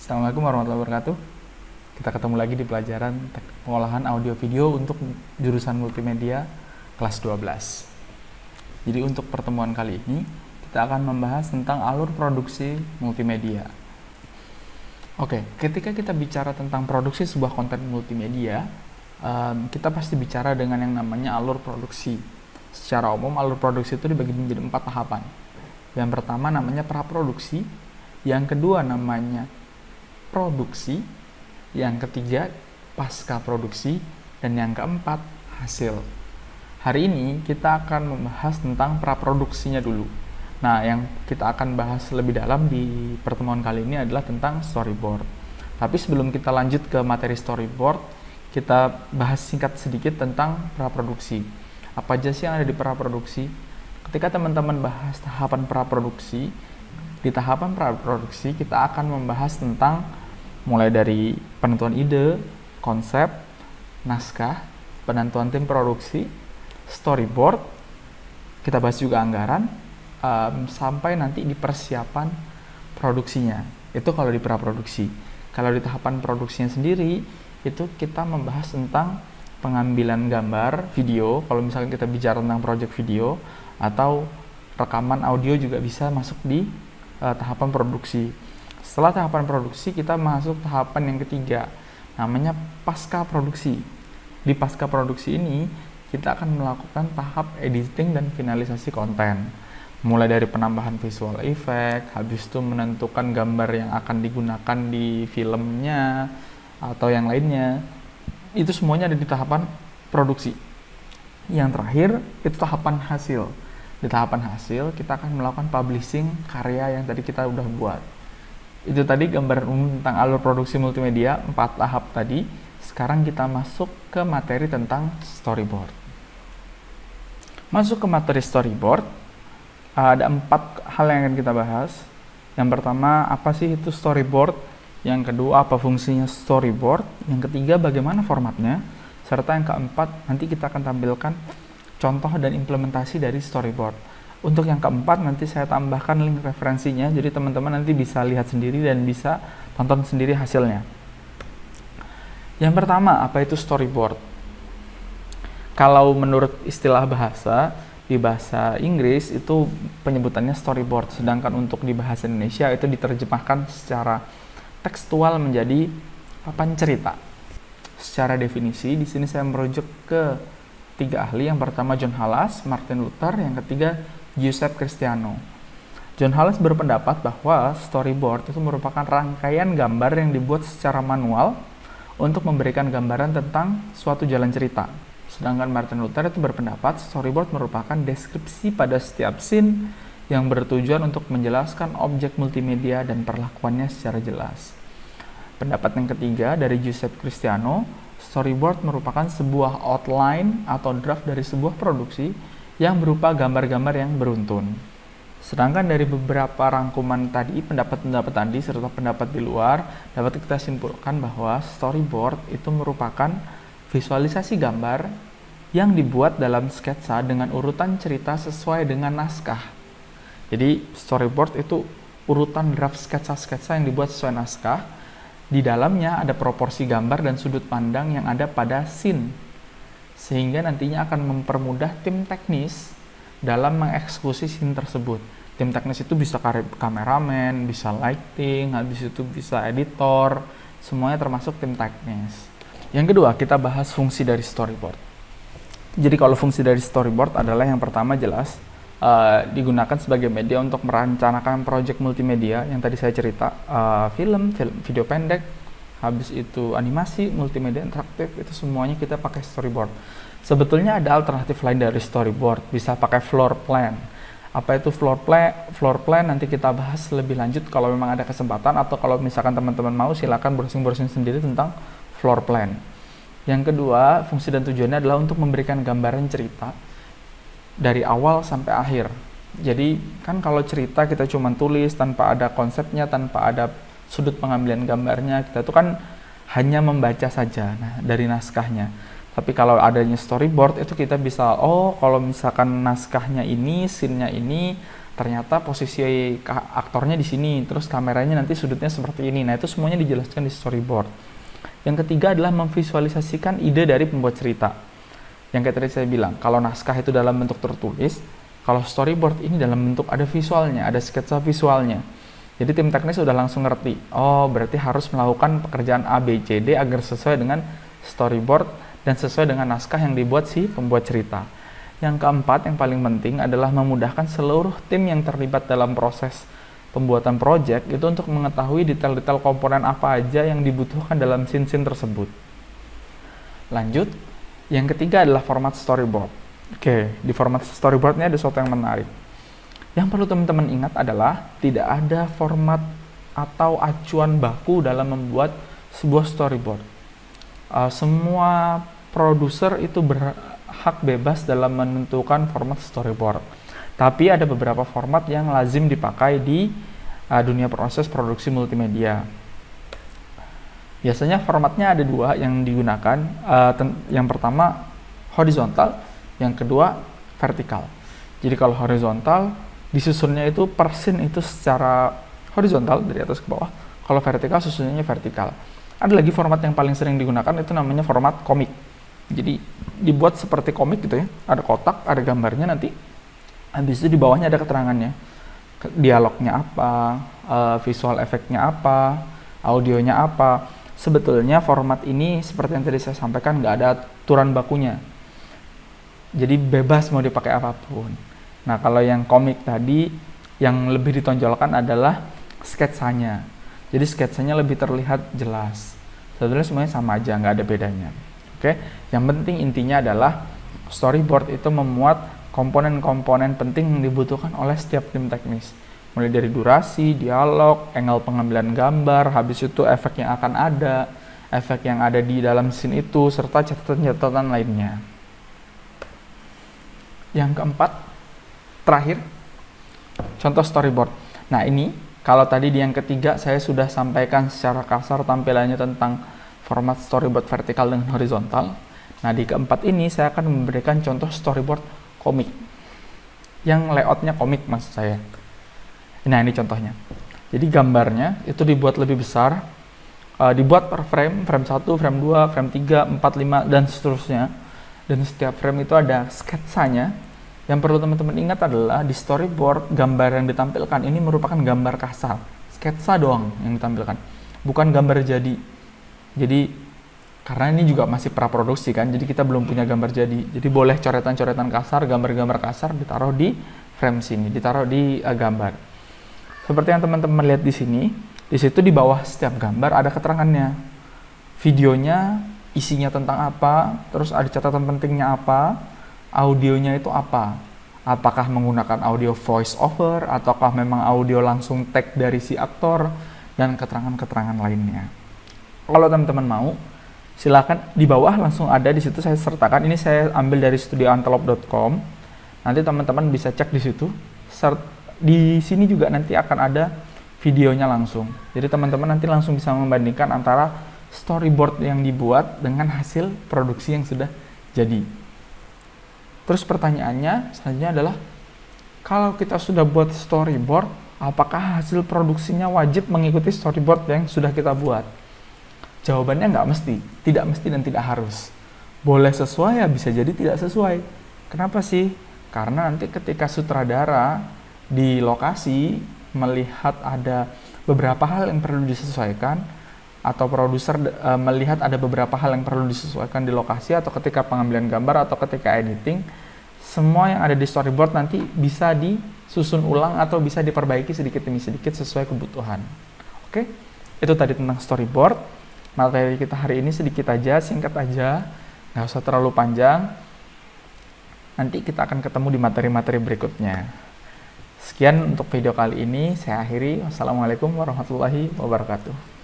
Assalamualaikum warahmatullahi wabarakatuh. Kita ketemu lagi di pelajaran pengolahan audio video untuk jurusan multimedia kelas 12. Jadi untuk pertemuan kali ini kita akan membahas tentang alur produksi multimedia. Oke, ketika kita bicara tentang produksi sebuah konten multimedia, kita pasti bicara dengan yang namanya alur produksi. Secara umum alur produksi itu dibagi menjadi 4 tahapan. Yang pertama namanya praproduksi, yang kedua namanya produksi, yang ketiga pasca produksi, dan yang keempat hasil. Hari ini kita akan membahas tentang praproduksinya dulu. Nah, yang kita akan bahas lebih dalam di pertemuan kali ini adalah tentang storyboard. Tapi sebelum kita lanjut ke materi storyboard, kita bahas singkat sedikit tentang praproduksi. Apa aja sih yang ada di praproduksi? Ketika teman-teman bahas tahapan praproduksi, di tahapan praproduksi kita akan membahas tentang mulai dari penentuan ide, konsep, naskah, penentuan tim produksi, storyboard, kita bahas juga anggaran, sampai nanti di persiapan produksinya. Itu kalau di praproduksi. Kalau di tahapan produksinya sendiri, itu kita membahas tentang pengambilan gambar, video, kalau misalkan kita bicara tentang project video, atau rekaman audio juga bisa masuk di tahapan produksi. Setelah tahapan produksi, kita masuk tahapan yang ketiga, namanya pasca produksi. Di pasca produksi ini, kita akan melakukan tahap editing dan finalisasi konten. Mulai dari penambahan visual effect, habis itu menentukan gambar yang akan digunakan di filmnya, atau yang lainnya. Itu semuanya ada di tahapan produksi. Yang terakhir, itu tahapan hasil. Di tahapan hasil, kita akan melakukan publishing karya yang tadi kita udah buat. Itu tadi gambaran umum tentang alur produksi multimedia, 4 tahap tadi. Sekarang kita masuk ke materi tentang storyboard. Masuk ke materi storyboard, ada 4 hal yang akan kita bahas. Yang pertama, apa sih itu storyboard? Yang kedua, apa fungsinya storyboard? Yang ketiga, bagaimana formatnya? Serta yang keempat, nanti kita akan tampilkan contoh dan implementasi dari storyboard. Untuk yang keempat, nanti saya tambahkan link referensinya, jadi teman-teman nanti bisa lihat sendiri dan bisa tonton sendiri hasilnya. Yang pertama, apa itu storyboard? Kalau menurut istilah bahasa, di bahasa Inggris itu penyebutannya storyboard, sedangkan untuk di bahasa Indonesia itu diterjemahkan secara tekstual menjadi papan cerita. Secara definisi, di sini saya merujuk ke 3 ahli. Yang pertama John Halas, Martin Luther, yang ketiga Giuseppe Cristiano. John Halas berpendapat bahwa storyboard itu merupakan rangkaian gambar yang dibuat secara manual untuk memberikan gambaran tentang suatu jalan cerita. Sedangkan Martin Luther itu berpendapat storyboard merupakan deskripsi pada setiap scene yang bertujuan untuk menjelaskan objek multimedia dan perlakuannya secara jelas. Pendapat yang ketiga dari Giuseppe Cristiano, storyboard merupakan sebuah outline atau draft dari sebuah produksi yang berupa gambar-gambar yang beruntun. Sedangkan dari beberapa rangkuman tadi, pendapat-pendapat tadi serta pendapat di luar, dapat kita simpulkan bahwa storyboard itu merupakan visualisasi gambar yang dibuat dalam sketsa dengan urutan cerita sesuai dengan naskah. Jadi storyboard itu urutan draft sketsa-sketsa yang dibuat sesuai naskah. Di dalamnya ada proporsi gambar dan sudut pandang yang ada pada scene, sehingga nantinya akan mempermudah tim teknis dalam mengeksekusi scene tersebut. Tim teknis itu bisa kameramen, bisa lighting, habis itu bisa editor, semuanya termasuk tim teknis. Yang kedua, kita bahas fungsi dari storyboard. Jadi kalau fungsi dari storyboard adalah yang pertama jelas, digunakan sebagai media untuk merencanakan proyek multimedia yang tadi saya cerita, film, video pendek, habis itu animasi, multimedia interaktif, itu semuanya kita pakai storyboard. Sebetulnya ada alternatif lain dari storyboard, bisa pakai floor plan. Apa itu floor plan? Floor plan nanti kita bahas lebih lanjut kalau memang ada kesempatan, atau kalau misalkan teman-teman mau silakan browsing-browsing sendiri tentang floor plan. Yang kedua, fungsi dan tujuannya adalah untuk memberikan gambaran cerita dari awal sampai akhir. Jadi kan kalau cerita kita cuma tulis tanpa ada konsepnya, tanpa ada sudut pengambilan gambarnya, kita tuh kan hanya membaca saja dari naskahnya. Tapi kalau adanya storyboard itu kita bisa, kalau misalkan naskahnya ini, scene-nya ini, ternyata posisi aktornya di sini, terus kameranya nanti sudutnya seperti ini. Nah, itu semuanya dijelaskan di storyboard. Yang ketiga adalah memvisualisasikan ide dari pembuat cerita. Yang kayak tadi saya bilang, kalau naskah itu dalam bentuk tertulis, kalau storyboard ini dalam bentuk ada visualnya, ada sketsa visualnya. Jadi tim teknis sudah langsung ngerti, oh berarti harus melakukan pekerjaan A, B, C, D agar sesuai dengan storyboard dan sesuai dengan naskah yang dibuat si pembuat cerita. Yang keempat, yang paling penting adalah memudahkan seluruh tim yang terlibat dalam proses pembuatan project itu untuk mengetahui detail-detail komponen apa aja yang dibutuhkan dalam scene-scene tersebut. Lanjut, yang ketiga adalah format storyboard. Oke, di format storyboard ini ada sesuatu yang menarik. Yang perlu teman-teman ingat adalah tidak ada format atau acuan baku dalam membuat sebuah storyboard. Semua produser itu berhak bebas dalam menentukan format storyboard. Tapi ada beberapa format yang lazim dipakai di dunia proses produksi multimedia. Biasanya formatnya ada dua yang digunakan. Yang pertama horizontal, yang kedua vertikal. Jadi kalau horizontal, disusunnya itu per scene itu secara horizontal dari atas ke bawah. Kalau vertikal, susunannya vertikal. Ada lagi format yang paling sering digunakan, itu namanya format komik. Jadi dibuat seperti komik gitu ya, ada kotak, ada gambarnya nanti. Habis itu di bawahnya ada keterangannya, dialognya apa, visual efeknya apa, audionya apa. Sebetulnya format ini seperti yang tadi saya sampaikan nggak ada aturan bakunya. Jadi bebas mau dipakai apapun. Nah, kalau yang komik tadi, yang lebih ditonjolkan adalah sketsanya. Jadi sketsanya lebih terlihat jelas. Sebetulnya semuanya sama aja, nggak ada bedanya. Oke, yang penting intinya adalah storyboard itu memuat komponen-komponen penting yang dibutuhkan oleh setiap tim teknis. Mulai dari durasi, dialog, angle pengambilan gambar, habis itu efek yang akan ada, efek yang ada di dalam scene itu, serta catatan-catatan lainnya. Yang keempat, terakhir, contoh storyboard. Nah ini, kalau tadi di yang ketiga saya sudah sampaikan secara kasar tampilannya tentang format storyboard vertikal dan horizontal. Nah di keempat ini saya akan memberikan contoh storyboard komik. Yang layoutnya komik maksud saya. Nah ini contohnya. Jadi gambarnya itu dibuat lebih besar, dibuat per frame, frame 1, frame 2, frame 3, 4, 5, dan seterusnya. Dan setiap frame itu ada sketsanya. Yang perlu teman-teman ingat adalah di storyboard, gambar yang ditampilkan ini merupakan gambar kasar. Sketsa doang yang ditampilkan, bukan gambar jadi. Jadi, karena ini juga masih praproduksi kan, jadi kita belum punya gambar jadi. Jadi boleh coretan-coretan kasar, gambar-gambar kasar ditaruh di frame sini, ditaruh di gambar. Seperti yang teman-teman lihat di sini, di situ di bawah setiap gambar ada keterangannya. Videonya, isinya tentang apa, terus ada catatan pentingnya apa, audionya itu apa, apakah menggunakan audio voice over ataukah memang audio langsung tag dari si aktor, dan keterangan-keterangan lainnya. Kalau teman-teman mau, silakan di bawah langsung ada di situ saya sertakan. Ini saya ambil dari studioantelope.com. Nanti teman-teman bisa cek di situ. Di sini juga nanti akan ada videonya langsung. Jadi teman-teman nanti langsung bisa membandingkan antara storyboard yang dibuat dengan hasil produksi yang sudah jadi. Terus pertanyaannya selanjutnya adalah, kalau kita sudah buat storyboard, apakah hasil produksinya wajib mengikuti storyboard yang sudah kita buat? Jawabannya nggak mesti, tidak mesti dan tidak harus. Boleh sesuai ya bisa jadi tidak sesuai. Kenapa sih? Karena nanti ketika sutradara di lokasi melihat ada beberapa hal yang perlu disesuaikan, atau produser melihat ada beberapa hal yang perlu disesuaikan di lokasi, atau ketika pengambilan gambar, atau ketika editing, semua yang ada di storyboard nanti bisa disusun ulang atau bisa diperbaiki sedikit demi sedikit sesuai kebutuhan. Oke, itu tadi tentang storyboard. Materi kita hari ini sedikit aja, singkat aja, nggak usah terlalu panjang. Nanti kita akan ketemu di materi-materi berikutnya. Sekian untuk video kali ini, saya akhiri. Wassalamualaikum warahmatullahi wabarakatuh.